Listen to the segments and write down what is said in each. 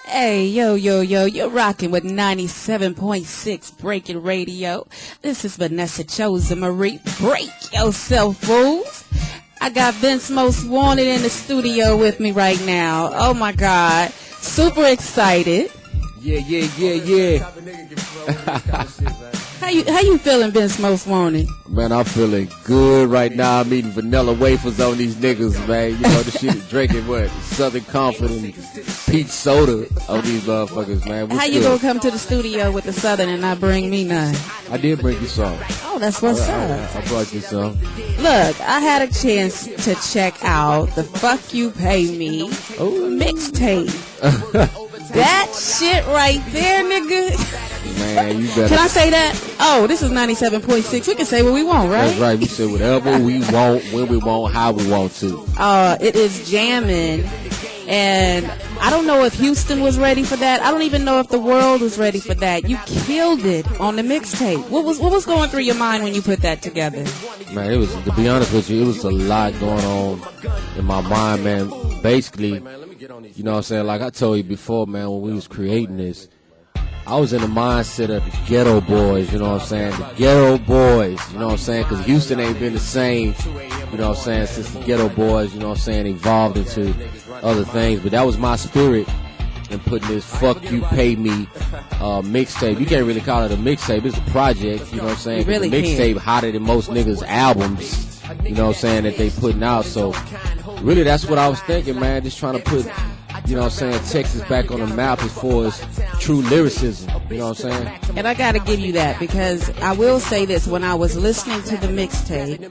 Hey, yo, you're rocking with 97.6 BreakIt Radio. This is Vanessa Chozen Marie. Break yourself, fools. I got Vince Most Wanted in the studio with me right now. Oh my God. Super excited. Yeah. How you feeling, Vince Most Wanted? Man, I'm feeling good right now. I'm eating vanilla wafers on these niggas, man. You know, the shit is drinking what? Southern Comfort and peach soda on these motherfuckers, man. How you gonna come to the studio with the Southern and not bring me none? I did bring you some. Oh, that's what's up. I brought you some. Look, I had a chance to check out the Fuck You Pay Me mixtape. That shit right there, nigga. Man, you better. Can I say that? Oh, this is 97.6. We can say what we want, right? That's right. We say whatever we want, when we want, how we want to. It is jamming. And I don't know if Houston was ready for that. I don't even know if the world was ready for that. You killed it on the mixtape. What was going through your mind when you put that together? Man, it was, to be honest with you, it was a lot going on in my mind, man. Basically, you know what I'm saying? Like I told you before, man, when we was creating this, I was in the mindset of the ghetto boys, you know what I'm saying? The ghetto boys, you know what I'm saying? Because Houston ain't been the same, you know what I'm saying, since the ghetto boys, you know what I'm saying, evolved into other things. But that was my spirit in putting this Fuck You Pay Me mixtape. You can't really call it a mixtape. It's a project, you know what I'm saying? You really the mixtape hotter than most niggas' albums, you know what I'm saying, that they putting out. So really that's what I was thinking, man. Just trying to put, you know what I'm saying, Texas back on the map as far as true lyricism, you know what I'm saying? And I gotta give you that, because I will say this, when I was listening to the mixtape,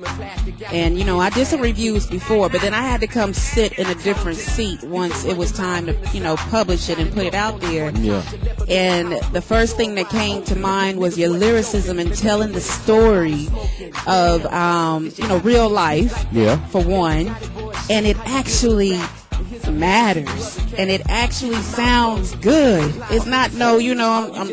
and you know, I did some reviews before, but then I had to come sit in a different seat once it was time to, you know, publish it and put it out there. Yeah. And the first thing that came to mind was your lyricism and telling the story of, you know, real life, for one, and it actually matters, and it actually sounds good. It's not I'm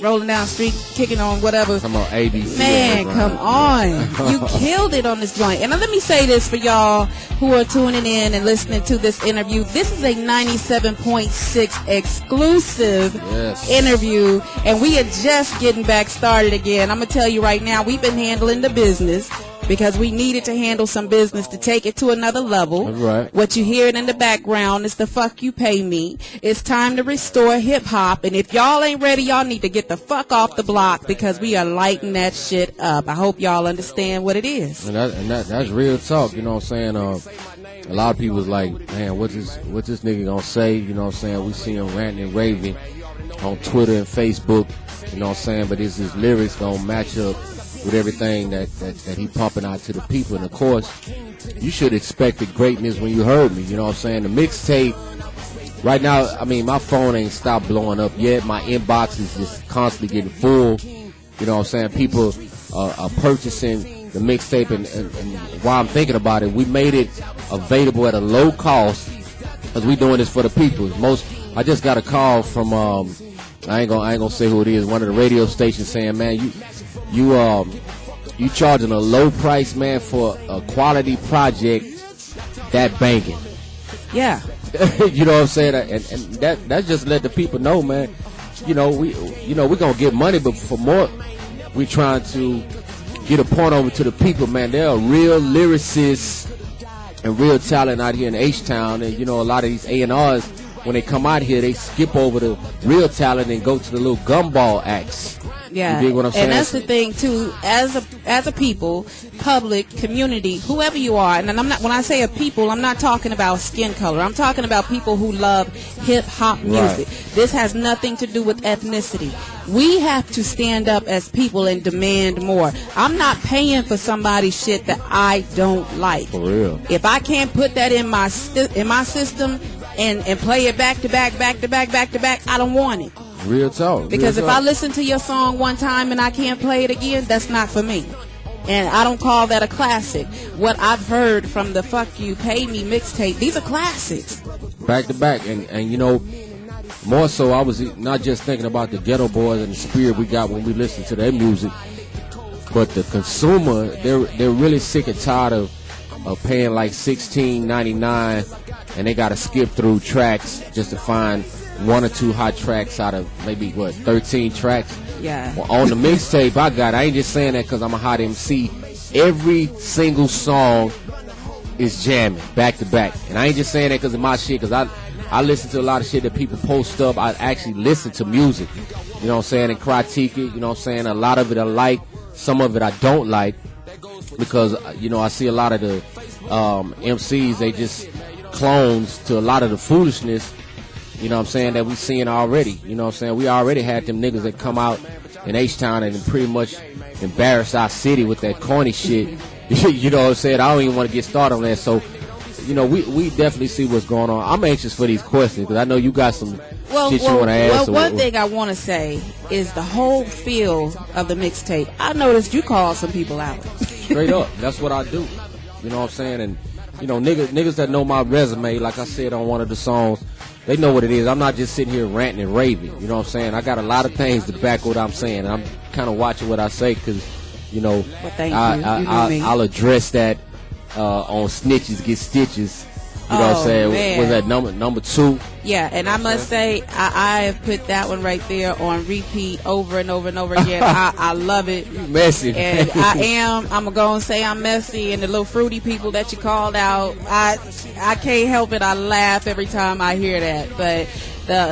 rolling down the street kicking on whatever. Come on, ABC. Man, come on. You killed it on this joint. And let me say this for y'all who are tuning in and listening to this interview. This is a 97.6 exclusive interview, and we are just getting back started again. I'm going to tell you right now, we've been handling the business because we needed to handle some business to take it to another level. Right. What you hear in the background is the Fuck You Pay Me. It's time to restore hip-hop, and if y'all ain't ready, y'all need to get the fuck off the block, because we are lighting that shit up. I hope y'all understand what it is. And that's real talk, you know what I'm saying? A lot of people was like, man, what's this nigga gonna say? You know what I'm saying? We see him ranting and raving on Twitter and Facebook, you know what I'm saying? But is his lyrics gonna match up with everything that he pumping out to the people? And of course, you should expect the greatness when you heard me, you know what I'm saying? The mixtape, right now, I mean, my phone ain't stopped blowing up yet. My inbox is just constantly getting full, you know what I'm saying? People are purchasing the mixtape, and while I'm thinking about it, we made it available at a low cost, because we doing this for the people. I just got a call from, I ain't gonna say who it is, one of the radio stations, saying, man, you charging a low price, man, for a quality project that banging. Yeah. You know what I'm saying? And that just let the people know, man. We gonna get money, but for more, we trying to get a point over to the people, man. There are real lyricists and real talent out here in H-Town, and a lot of these A&Rs, when they come out here, they skip over the real talent and go to the little gumball acts. Yeah, you dig what I'm saying? And that's the thing too. As a people, public, community, whoever you are, and I'm not. When I say a people, I'm not talking about skin color. I'm talking about people who love hip hop music. Right. This has nothing to do with ethnicity. We have to stand up as people and demand more. I'm not paying for somebody's shit that I don't like. For real. If I can't put that in my system and play it back to back, I don't want it. Real talk. Because if I listen to your song one time and I can't play it again, that's not for me. And I don't call that a classic. What I've heard from the Fuck You Pay Me mixtape, these are classics. Back to back. And more so, I was not just thinking about the ghetto boys and the spirit we got when we listen to their music, but the consumer, they're really sick and tired of paying like $16.99, and they got to skip through tracks just to find 1 or 2 hot tracks out of maybe 13 tracks. Yeah. Well, on the mixtape I ain't just saying that because I'm a hot MC. Every single song is jamming back to back, and I ain't just saying that because of my shit. Because I listen to a lot of shit that people post up. I actually listen to music, you know what I'm saying, and critique it. You know what I'm saying. A lot of it I like, some of it I don't like, because you know I see a lot of the MCs, they just clones to a lot of the foolishness, you know what I'm saying, that we seeing already. You know what I'm saying. We already had them niggas that come out in H-Town and pretty much embarrass our city with that corny shit. You know what I'm saying. I don't even want to get started on that. So, you know, we definitely see what's going on. I'm anxious for these questions because I know you got some shit you want to ask. Well, one thing I want to say is the whole feel of the mixtape. I noticed you called some people out. Straight up. That's what I do. You know what I'm saying? And, you know, niggas that know my resume, like I said on one of the songs, they know what it is. I'm not just sitting here ranting and raving. You know what I'm saying? I got a lot of things to back what I'm saying. And I'm kind of watching what I say because, you know, I'll address that on Snitches Get Stitches. You know what I'm saying? Man. Was that number 2? Yeah, and I must say, I have put that one right there on repeat over and over and over again. I love it. You messy. And I'm going to go and say I'm messy, and the little fruity people that you called out, I can't help it. I laugh every time I hear that. But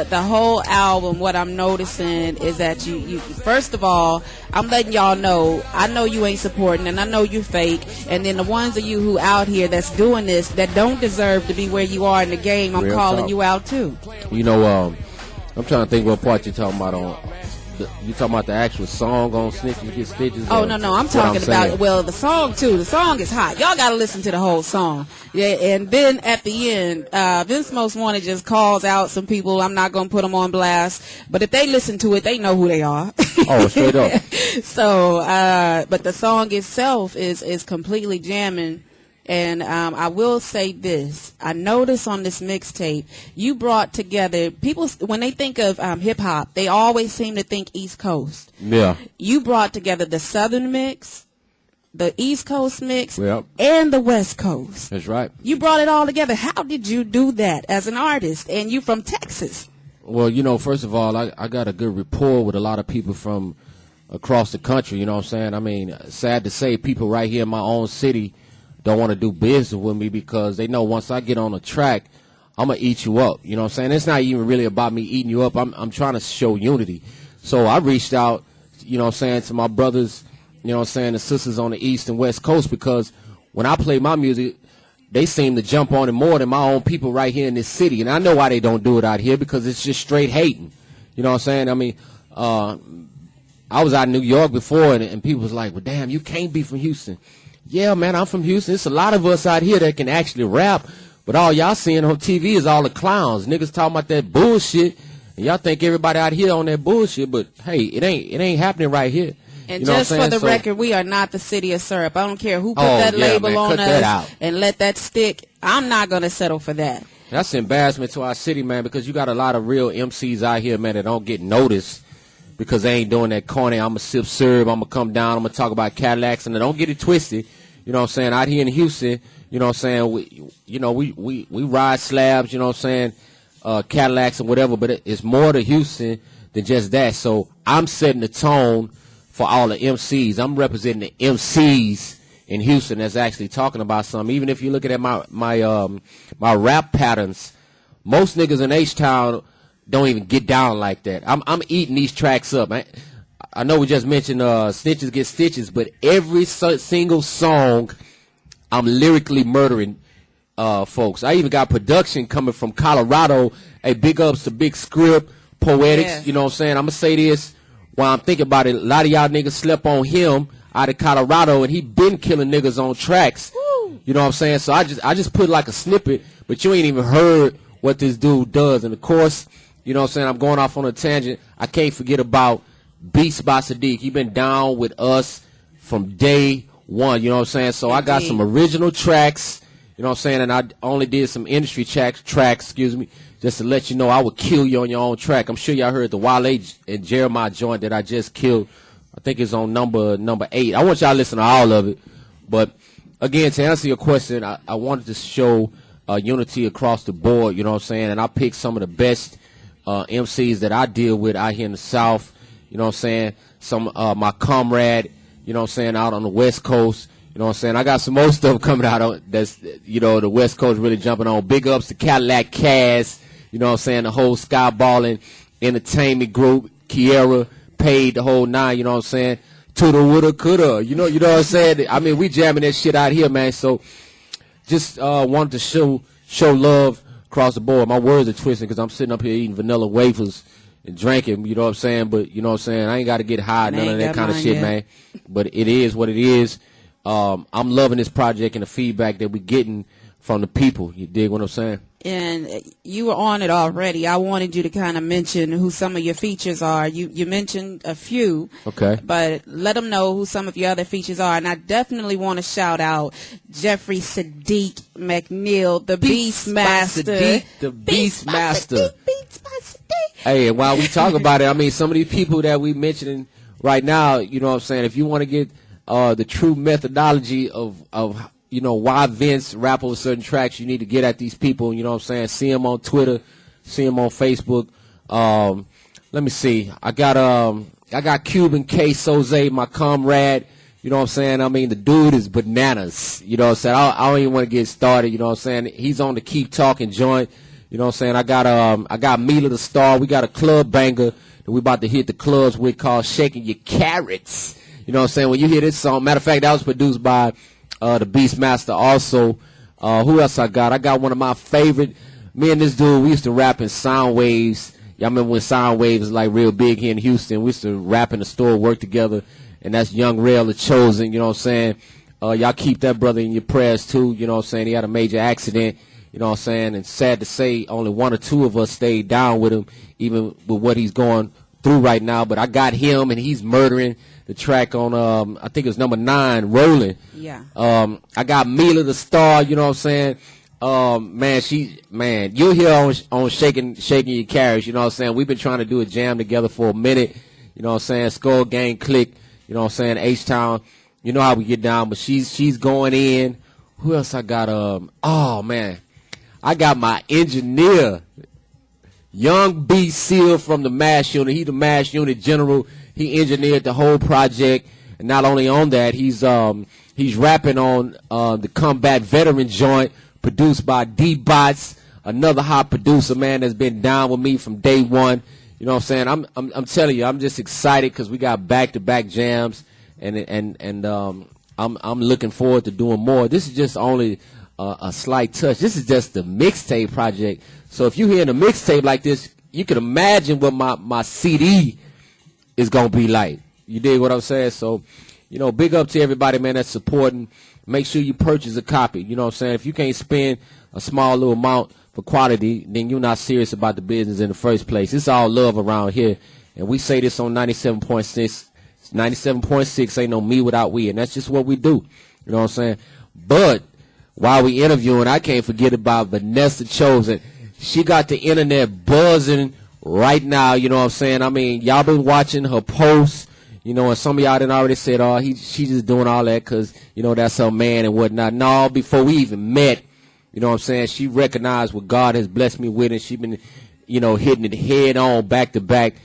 the whole album, what I'm noticing is that you first of all, I'm letting y'all know, I know you ain't supporting, and I know you fake, and then the ones of you who out here that's doing this that don't deserve to be where you are in the game, I'm calling you out too. You know, I'm trying to think what part you're talking about on. You talking about the actual song on Snitches Get Stitches? Oh, no, I'm talking about, well, the song too. The song is hot. Y'all got to listen to the whole song. Yeah, and then at the end, Vince Most Wanted just calls out some people. I'm not going to put them on blast, but if they listen to it, they know who they are. Oh, straight up. So, but the song itself is completely jamming. And I will say this. I noticed on this mixtape, you brought together people, when they think of hip-hop, they always seem to think East Coast. Yeah. You brought together the Southern mix, the East Coast mix, and the West Coast. That's right. You brought it all together. How did you do that as an artist? And you from Texas. Well, you know, first of all, I got a good rapport with a lot of people from across the country, you know what I'm saying? I mean, sad to say, people right here in my own city don't want to do business with me because they know once I get on a track, I'm going to eat you up. You know what I'm saying? It's not even really about me eating you up. I'm trying to show unity. So I reached out, you know what I'm saying, to my brothers, you know what I'm saying, the sisters on the East and West Coast, because when I play my music, they seem to jump on it more than my own people right here in this city. And I know why they don't do it out here, because it's just straight hating. You know what I'm saying? I mean, I was out in New York before, and people was like, well, damn, you can't be from Houston. Yeah, man, I'm from Houston. It's a lot of us out here that can actually rap, but all y'all seeing on TV is all the clowns. Niggas talking about that bullshit, and y'all think everybody out here on that bullshit, but hey, it ain't happening right here. And you know just for the record, we are not the city of syrup. I don't care who put that label on us and let that stick. I'm not going to settle for that. That's an embarrassment to our city, man, because you got a lot of real MCs out here, man, that don't get noticed because they ain't doing that corny, I'm going to sip syrup, I'm going to come down, I'm going to talk about Cadillacs, and don't get it twisted. You know what I'm saying? Out here in Houston, you know what I'm saying, we ride slabs, you know what I'm saying, Cadillacs and whatever, but it's more to Houston than just that. So I'm setting the tone for all the MCs. I'm representing the MCs in Houston that's actually talking about something. Even if you're looking at my rap patterns, most niggas in H-Town don't even get down like that. I'm eating these tracks up. I know we just mentioned Snitches Get Stitches, but every single song I'm lyrically murdering folks. I even got production coming from Colorado. Hey, big ups to Big Scripp, Poeticks. Yeah. You know what I'm saying? I'm going to say this while I'm thinking about it. A lot of y'all niggas slept on him out of Colorado, and he been killing niggas on tracks. Woo. You know what I'm saying? So I just put like a snippet, but you ain't even heard what this dude does. And of course, you know what I'm saying, I'm going off on a tangent. I can't forget about Beats by Sadik. He been down with us from day one, you know what I'm saying? So I got some original tracks, you know what I'm saying, and I only did some industry tracks, just to let you know I would kill you on your own track. I'm sure y'all heard the Wale and Jeremiah joint that I just killed. I think it's on number 8. I want y'all to listen to all of it. But again, to answer your question, I wanted to show unity across the board, you know what I'm saying, and I picked some of the best MCs that I deal with out here in the South. You know what I'm saying? Some my comrade, you know what I'm saying, out on the West Coast. You know what I'm saying? I got some more stuff coming out on that's, you know, the West Coast really jumping on. Big ups to Cadillac Cast, you know what I'm saying, the whole Skyballing Entertainment Group, Kiera, Paid, the whole nine, you know what I'm saying? Tuda, woulda, coulda, you know what I'm saying? I mean, we jamming that shit out here, man. So just wanted to show love across the board. My words are twisting because I'm sitting up here eating vanilla wafers and drinking, you know what I'm saying? But, you know what I'm saying, I ain't got to get high, none of that kind of shit, man. But it is what it is. I'm loving this project and the feedback that we're getting from the people. You dig what I'm saying? And you were on it already. I wanted you to kind of mention who some of your features are. You mentioned a few. Okay. But let them know who some of your other features are. And I definitely want to shout out Jeffrey Sadik McNeil, the BEAsTMASTER. Sadik, the BEAsTMASTER. Hey, and while we talk about it, I mean, some of these people that we mentioning right now, you know what I'm saying, if you want to get the true methodology of you know, why Vince rap over certain tracks, you need to get at these people, you know what I'm saying, see them on Twitter, see them on Facebook. Let me see. I got Cuban K, Soze, my comrade, you know what I'm saying? I mean, the dude is bananas, you know what I'm saying? I don't even want to get started, you know what I'm saying? He's on the Keep Talking joint, you know what I'm saying? I got Meal of the Star. We got a club banger that we about to hit the clubs with called Shaking Your Carrots. You know what I'm saying? When you hear this song, matter of fact, that was produced by the BEAsTMASTER also. Who else I got? I got one of my favorite. Me and this dude, we used to rap in Sound Waves. Y'all remember when Sound Waves was like real big here in Houston? We used to rap in the store, work together, and that's young Rel the Chosen, you know what I'm saying? Y'all keep that brother in your prayers too, you know what I'm saying? He had a major accident, you know what I'm saying? And sad to say, only one or two of us stayed down with him, even with what he's going through right now. But I got him, and he's murdering the track on, I think it was number 9, Rolling. Yeah. I got Meal of the Star, you know what I'm saying? Man, you'll hear on Shaking Your Carrots, you know what I'm saying? We've been trying to do a jam together for a minute, you know what I'm saying? Skull Gang Click, you know what I'm saying? H-Town, you know how we get down, but she's going in. Who else I got? Oh, man. I got my engineer, Young B. Seale from the Mash Unit. He the Mash Unit General. He engineered the whole project, and not only on that, he's rapping on the Combat Veteran joint, produced by Bottz, another hot producer, man, that's been down with me from day one. You know what I'm saying? I'm telling you, I'm just excited because we got back-to-back jams, and I'm looking forward to doing more. This is just only a slight touch. This is just the mixtape project. So if you hear a mixtape like this, you can imagine what my CD is going to be like. You dig what I'm saying? So, you know, big up to everybody, man, that's supporting. Make sure you purchase a copy. You know what I'm saying? If you can't spend a small little amount for quality, then you're not serious about the business in the first place. It's all love around here. And we say this on 97.6. 97.6 ain't no me without we. And that's just what we do. You know what I'm saying? But while we interviewing, I can't forget about Vanessa Chozen. She got the internet buzzing right now, you know what I'm saying? I mean, y'all been watching her posts, you know, and some of y'all done already said, oh, she just doing all that because, you know, that's her man and whatnot. No, before we even met, you know what I'm saying, she recognized what God has blessed me with, and she been, you know, hitting it head on back to back.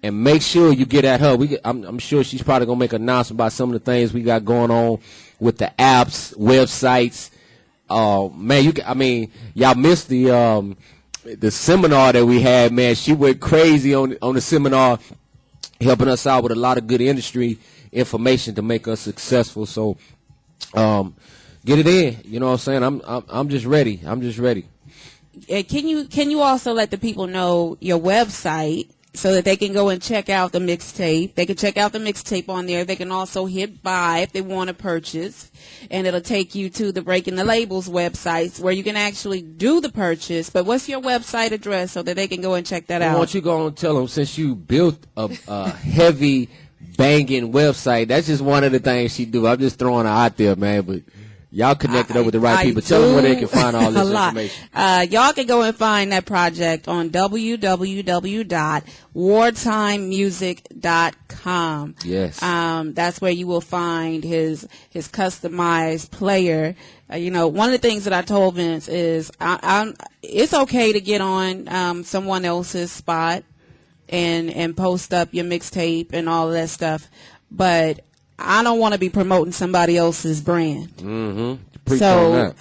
And make sure you get at her. I'm sure she's probably going to make an announcement about some of the things we got going on with the apps, websites. Man, y'all missed the seminar that we had, man. She went crazy on the seminar, helping us out with a lot of good industry information to make us successful. So, get it in. You know what I'm saying? I'm just ready. Can you also let the people know your website so that they can go and check out the mixtape? They can check out the mixtape on there. They can also hit buy if they want to purchase, and it'll take you to the Breaking the Labels websites where you can actually do the purchase. But what's your website address so that they can go and check that out? Why don't you go and tell them, since you built a heavy banging website, that's just one of the things she do. I'm just throwing her out there, man. But Y'all connected up with the right people. Tell them where they can find all this information. Y'all can go and find that project on www.wartimemusic.com. Yes. That's where you will find his customized player. One of the things that I told Vince is it's okay to get on someone else's spot and post up your mixtape and all of that stuff, but I don't want to be promoting somebody else's brand. Mm-hmm. So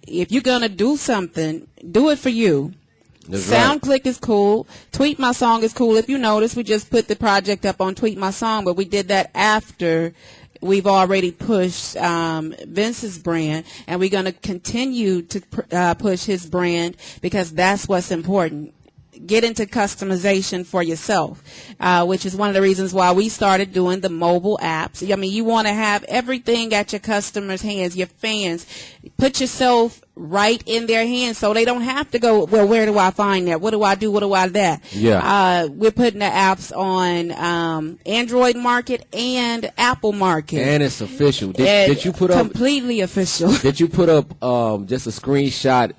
if you're going to do something, do it for you. That's SoundClick right. is cool. Tweet My Song is cool. If you notice, we just put the project up on Tweet My Song, but we did that after we've already pushed Vince's brand, and we're going to continue to push his brand because that's what's important. Get into customization for yourself, which is one of the reasons why we started doing the mobile apps. I mean, you want to have everything at your customers' hands, your fans. Put yourself right in their hands so they don't have to go, well, where do I find that? What do I do? What do I that? Yeah. We're putting the apps on Android market and Apple market. And it's official. Did you put up completely official? Did you put up just a screenshot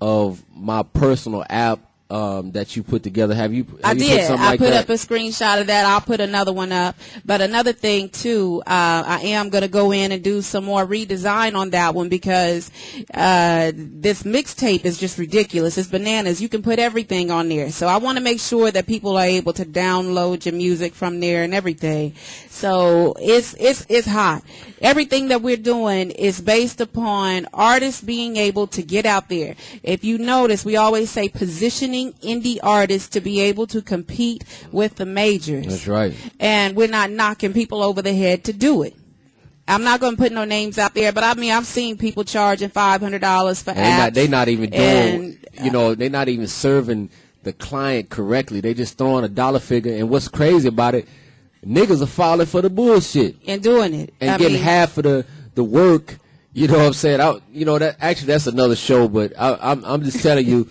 of my personal app that you put together? Have you I did. Put something like I put that? up a screenshot of that. I'll put another one up. But another thing too, I am going to go in and do some more redesign on that one because this mixtape is just ridiculous. It's bananas. You can put everything on there. So I want to make sure that people are able to download your music from there and everything. So it's hot. Everything that we're doing is based upon artists being able to get out there. If you notice, we always say positioning indie artists to be able to compete with the majors. That's right. And we're not knocking people over the head to do it. I'm not going to put no names out there, but I mean, I've seen people charging $500 for apps. They're not even doing, they're not even serving the client correctly. They just throwing a dollar figure. And what's crazy about it, niggas are falling for the bullshit. And doing it. And getting half of the work, you know what I'm saying? That's another show, but I'm just telling you,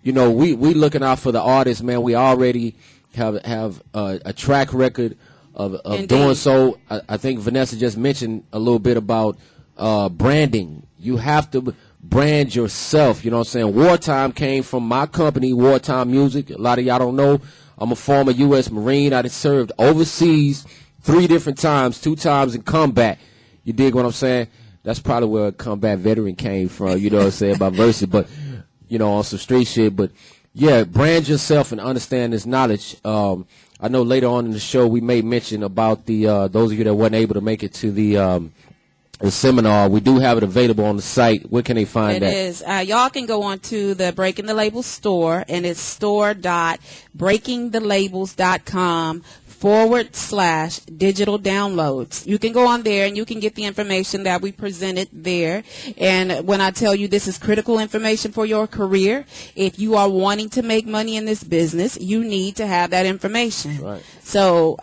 we looking out for the artists, man. We already have a track record of doing so. I think Vanessa just mentioned a little bit about branding. You have to brand yourself. You know what I'm saying? Wartime came from my company, Wartime Music. A lot of y'all don't know. I'm a former U.S. Marine. I served overseas 3 different times, 2 times in combat. You dig what I'm saying? That's probably where a combat veteran came from, you know what I'm saying, by versa. But, on some street shit. But, yeah, brand yourself and understand this knowledge. I know later on in the show we may mention about the those of you that wasn't able to make it to the seminar. We do have it available on the site. Where can they find that? It is. Y'all can go on to the Breaking the Labels store, and it's store.breakingthelabels.com/digital downloads. You can go on there and you can get the information that we presented there. And when I tell you this is critical information for your career, if you are wanting to make money in this business, you need to have that information. Right. So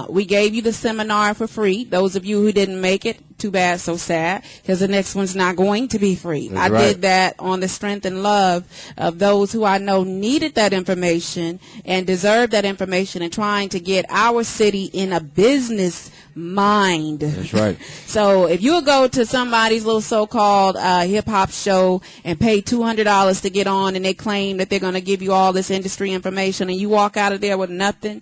we gave you the seminar for free. Those of you who didn't make it, too bad, so sad, because the next one's not going to be free. That's I right. did that on the strength and love of those who I know needed that information and deserved that information and trying to get our city in a business mind. That's right. So if you go to somebody's little so-called hip-hop show and pay $200 to get on and they claim that they're going to give you all this industry information and you walk out of there with nothing,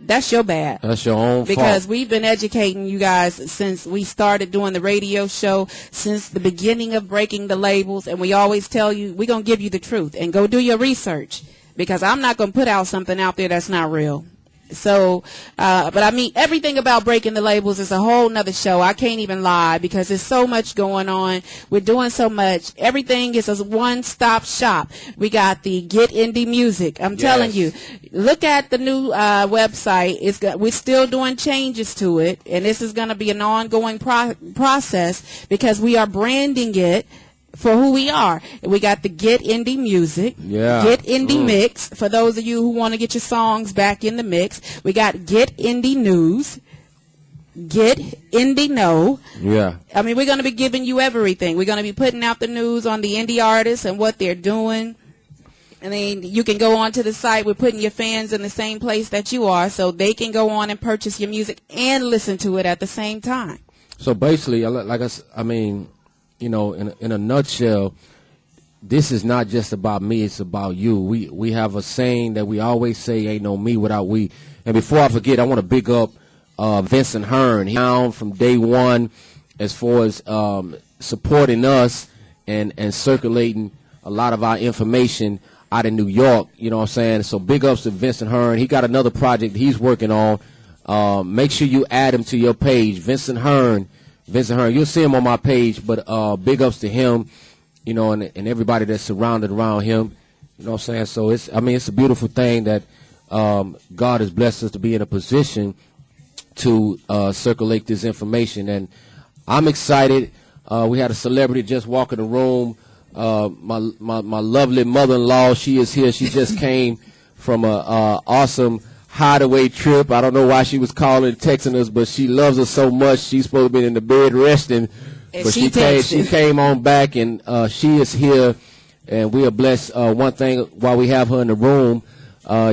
that's your bad. That's your own fault. Because we've been educating you guys since we started doing the radio show, since the beginning of Breaking the Labels, and we always tell you we're going to give you the truth and go do your research, because I'm not going to put out something out there that's not real. So, but I mean, everything about Breaking the Labels is a whole nother show. I can't even lie because there's so much going on. We're doing so much. Everything is a one-stop shop. We got the Get Indie Music. I'm telling you, look at the new website. We're still doing changes to it, and this is going to be an ongoing process because we are branding it for who we are. We got the Get Indie Music, Get Indie Mix, for those of you who want to get your songs back in the mix. We got Get Indie News, Get Indie Know. Yeah. I mean, we're going to be giving you everything. We're going to be putting out the news on the indie artists and what they're doing. And then you can go on to the site. We're putting your fans in the same place that you are so they can go on and purchase your music and listen to it at the same time. So basically, you know, in a nutshell, this is not just about me, it's about you. We have a saying that we always say, ain't no me without we. And before I forget, I want to big up Vince and Hearn. He down from day one as far as supporting us and circulating a lot of our information out of New York, you know what I'm saying? So big ups to Vince and Hearn. He got another project he's working on. Make sure you add him to your page, Vince and Hearn. You'll see him on my page, but big ups to him. You know, and everybody that's surrounded around him, you know what I'm saying? So it's a beautiful thing that God has blessed us to be in a position to circulate this information. And I'm excited. We had a celebrity just walk in the room. My lovely mother-in-law, she is here. She just came from a awesome hideaway trip. I don't know why she was calling and texting us, but she loves us so much. She's supposed to be in the bed resting. But she came on back, and she is here, and we are blessed. One thing, while we have her in the room,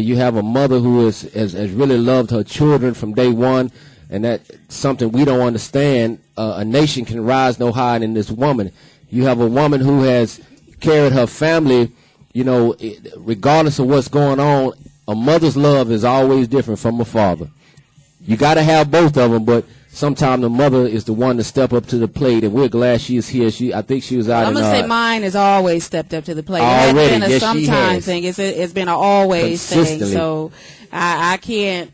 you have a mother who has really loved her children from day one, and that's something we don't understand. A nation can rise no higher than this woman. You have a woman who has carried her family, you know, regardless of what's going on. A mother's love is always different from a father. You got to have both of them, but sometimes the mother is the one to step up to the plate, and we're glad she is here. I think she was out. I'm gonna say mine has always stepped up to the plate. Already, it hasn't been a yes, sometime thing. It's been an always thing. So I can't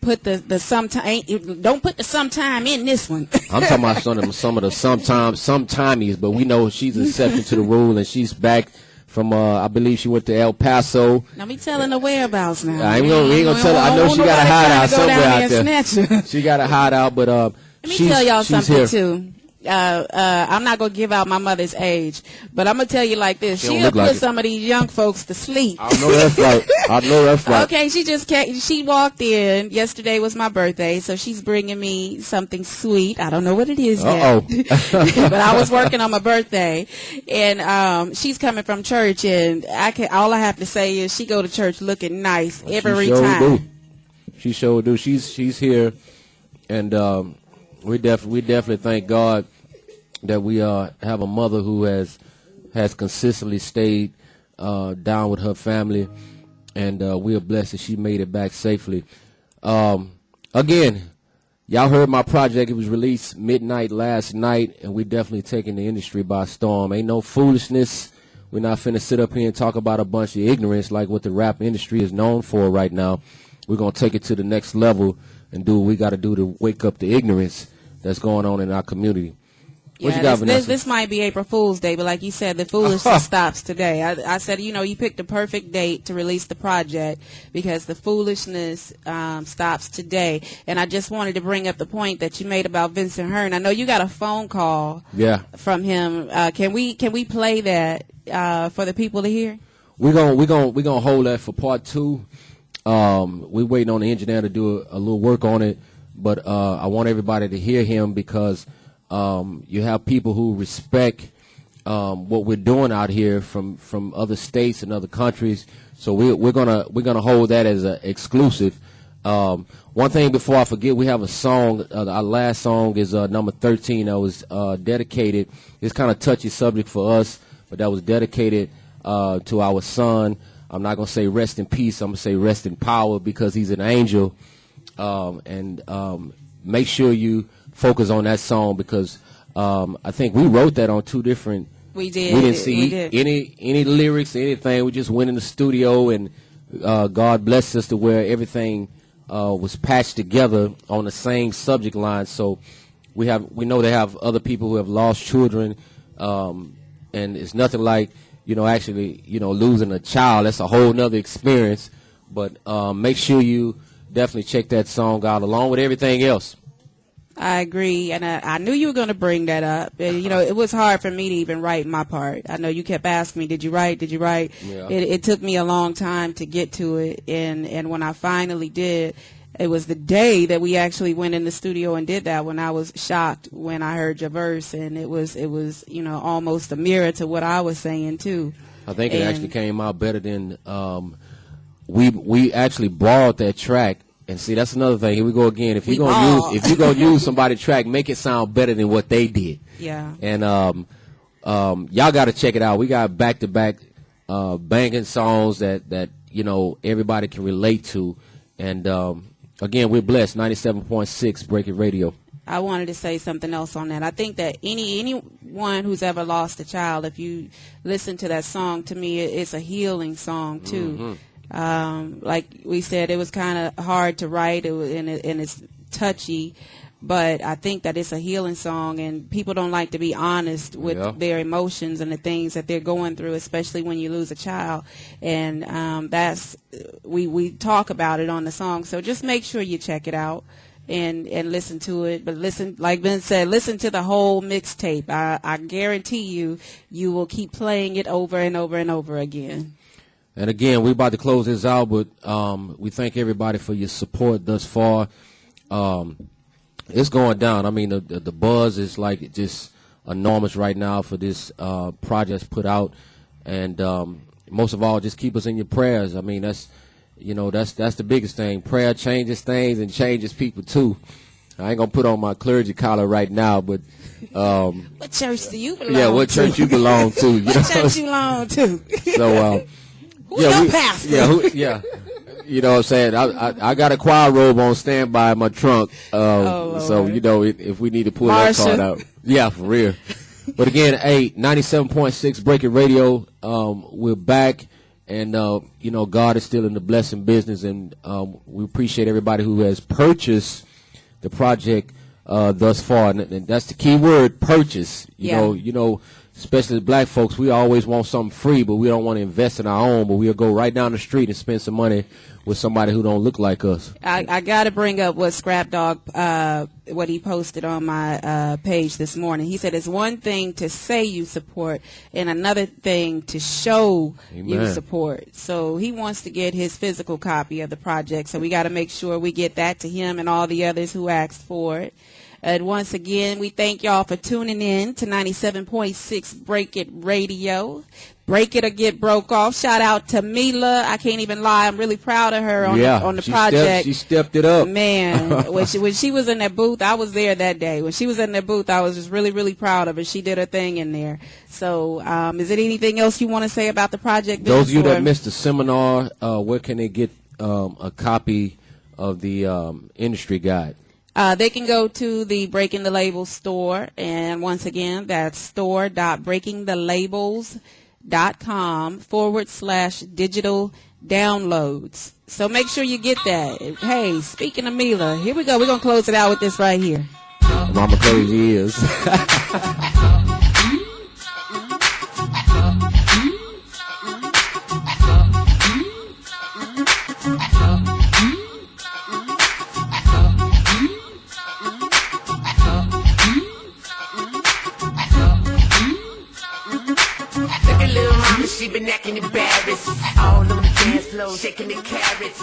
put the sometime. Don't put the sometime in this one. I'm talking about some of the sometimes, but we know she's an exception to the rule, and she's back from I believe she went to El Paso. Now me telling the whereabouts now. We ain't gonna tell her. I know she got a hideout somewhere out there. She got a hideout, but let me tell y'all something here. too. I'm not gonna give out my mother's age, but I'm gonna tell you like this: she'll put some of these young folks to sleep. I know that's right. Okay, she walked in. Yesterday was my birthday, so she's bringing me something sweet. I don't know what it is yet, but I was working on my birthday, and she's coming from church, and all I have to say is she go to church looking nice every time. She sure do. She's here, and we definitely thank God that we have a mother who has consistently stayed down with her family, and we are blessed that she made it back safely. Again, y'all heard my project. It was released midnight last night, and we definitely taking the industry by storm. Ain't no foolishness. We're not finna sit up here and talk about a bunch of ignorance like what the rap industry is known for right now. We're gonna take it to the next level and do what we got to do to wake up the ignorance that's going on in our community. What you got, Vanessa? This might be April Fool's Day, but like you said, the foolishness stops today. I said, you know, you picked the perfect date to release the project because the foolishness stops today. And I just wanted to bring up the point that you made about Vincent Hearn. I know you got a phone call from him. Can we play that for the people to hear? We're gonna hold that for part 2. We're waiting on the engineer to do a little work on it, but I want everybody to hear him because you have people who respect what we're doing out here from other states and other countries. So we're gonna hold that as an exclusive. One thing before I forget, we have a song. Our last song is number 13. That was dedicated. It's kind of touchy subject for us, but that was dedicated to our son. I'm not going to say rest in peace. I'm going to say rest in power because he's an angel. And make sure you focus on that song because I think we wrote that on 2 different. We did. We didn't see any lyrics, anything. We just went in the studio and God blessed us to where everything was patched together on the same subject line. So we know they have other people who have lost children, and it's nothing like, actually, losing a child. That's a whole nother experience. But make sure you definitely check that song out along with everything else. I agree, and I knew you were going to bring that up. And, it was hard for me to even write my part. I know you kept asking me, did you write? Yeah. It took me a long time to get to it, and when I finally did, it was the day that we actually went in the studio and did that when I was shocked when I heard your verse, and it was almost a mirror to what I was saying too. I think it actually came out better than we actually borrowed that track. And see, that's another thing. Here we go again. If you're gonna use somebody's track, make it sound better than what they did. Yeah. And y'all got to check it out. We got back-to-back banging songs that you know everybody can relate to, and again, we're blessed. 97.6 BreakIt Radio. I wanted to say something else on that. I think that anyone who's ever lost a child, if you listen to that song, to me, it's a healing song too. Like we said, it was kind of hard to write, and it's touchy, but I think that it's a healing song, and people don't like to be honest with their emotions and the things that they're going through, especially when you lose a child. And that's we talk about it on the song. So just make sure you check it out and listen to it. But listen, like Ben said, listen to the whole mixtape. I guarantee you will keep playing it over and over and over again. And again, we're about to close this out, but we thank everybody for your support thus far. It's going down. I mean, the buzz is like just enormous right now for this project put out, and most of all, just keep us in your prayers. I mean, that's the biggest thing. Prayer changes things and changes people too. I ain't gonna put on my clergy collar right now, but what church do you belong to? Yeah, what church you belong to? You what church you belong to? So, who's your pastor? Yeah. You know what I'm saying? I got a choir robe on standby in my trunk. So, you know, if we need to pull that card out. Yeah, for real. But again, 97.6 BreakIt Radio. We're back. And, you know, God is still in the blessing business. And we appreciate everybody who has purchased the project thus far. And that's the key word, purchase. You know, especially as black folks, we always want something free, but we don't want to invest in our own. But we'll go right down the street and spend some money with somebody who don't look like us. I got to bring up what Scrap Dog, what he posted on my page this morning. He said it's one thing to say you support and another thing to show you support. So he wants to get his physical copy of the project. So we got to make sure we get that to him and all the others who asked for it. And once again, we thank y'all for tuning in to 97.6 BreakIt Radio. Break It or Get Broke Off. Shout out to Mila. I can't even lie. I'm really proud of her on the project. She stepped it up. Man, when she was in that booth, I was there that day. When she was in that booth, I was just really, really proud of her. She did her thing in there. So is there anything else you want to say about the project? Those of you that missed the seminar, where can they get a copy of the industry guide? They can go to the Breaking the Labels store, and once again, that's store.breakingthelabels.com/digital downloads. So make sure you get that. Hey, speaking of Mila, here we go. We're going to close it out with this right here. Mama crazy is. She been acting embarrassed, all on the dance floor, shaking the carrots.